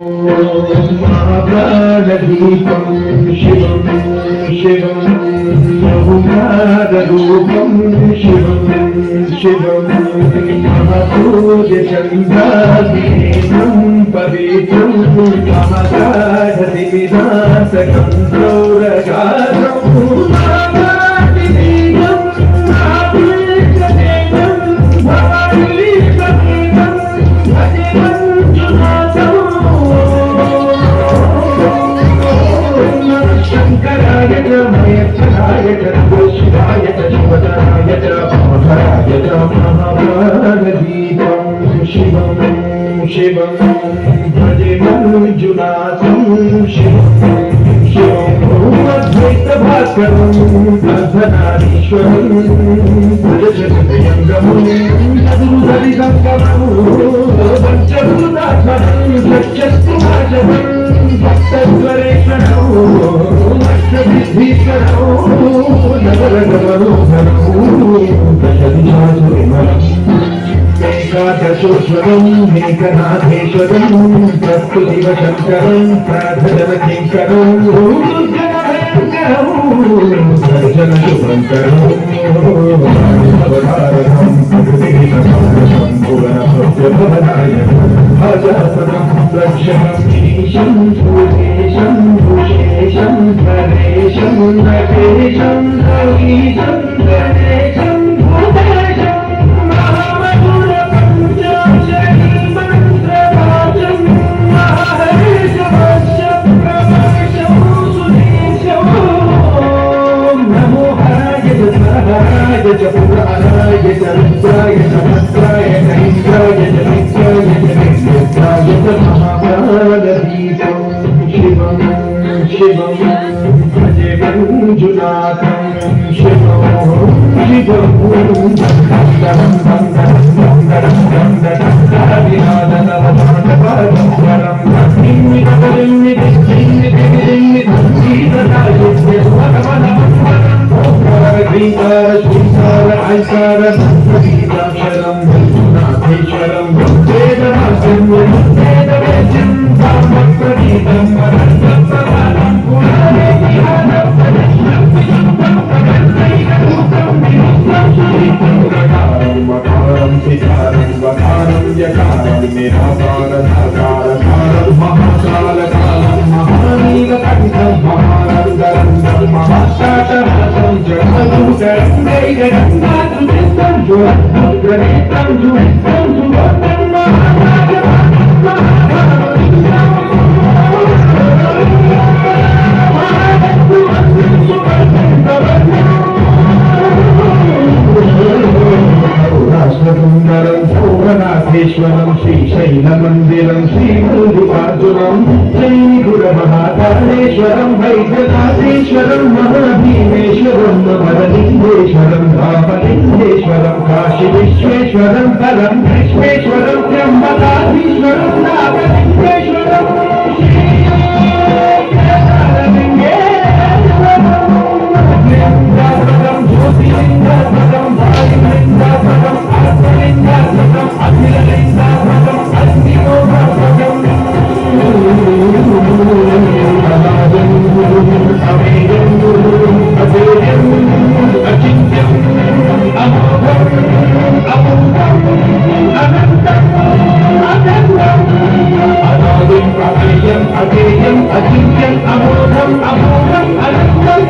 महाप्राणदीपं शिवं शिवं बहुमादरूपं शिवं शिवं महपूज्यचन्द्राभिनेत्रं पवित्रं महगाढतिविनाशकं गौरगात्रम् शिवं शिवं भजे मंजुनाथं शिवं शिवं अद्वैतभास्करं अर्धनारीश्वरं भजजगदयङ्गमं नदुदरिदङ्गमं पञ्चभूतात्मनं सत्यस्तुभाषवं भक्तस्वरेश्वरं अष्टसिद्धीश्वरं नवरगमनोहरं दशदिशासुरिमलम् एकादशोश्वरं मेघनाथेश्वरं प्रस्तुतिव शङ्करं प्रार्थनकिङ्करं सर्जन शुभङ्करं अवतारणं प्रकृतिसमारकं भुवनभव्यभवनायकं अजासनं रक्षणं ईशं भूतेशं भूषेशं धरेशं नटेशं रवीशं गणेशं महाप्राणदीपं शिवं शिवं भजे मंजुनाथं शिवं शिवं वन्दनं वन्दनं वन्दनं वन्दनं विनादनवमानपादस्वरं श्रीकार ऐकार गीताक्षरं नाथेश्वरं वेदवाक्यं वेदवेद्यं धर्मप्रदीपं वरदत्तमानं मकारं सितारं वकारं यकारं निराकारं महाकालकालं महानीलकण्ठं महारङ्गरङ्गं महाशासनसं जगदूतरं वैगरङ्गातुलितं ज्वलग्रनेत्रं ज्वलितं सुवर्णं सुन्दरं भुवनाथेश्वरं श्रीशैलमन्दिरं श्रीमल्लिकार्जुनं श्रीगुरुमहाकालेश्वरं वैद्यनाथेश्वरं महाभीमेश्वरं वरलिङ्गेश्वरं रामलिङ्गेश्वरं काशीविश्वेश्वरं परं विश्वेश्वरं त्र्यम्बकाधीश्वरं नागलिङ्गेश्वरं लिङ्गात्मकं ज्योतिलिङ्गात्मकं वायुलिङ्गात्मकं आत्मलिङ्गात्मकं अखिललिङ्गात्मकं अग्निलोकात्मकं अनादं अमेयं अभेयं अचिन्त्यं अमोघं अमूर्तं अनन्तं अनन्तं अनादिं अमेयं अभेयं अचिन्त्यं अमोघं अमूर्तं अनन्तं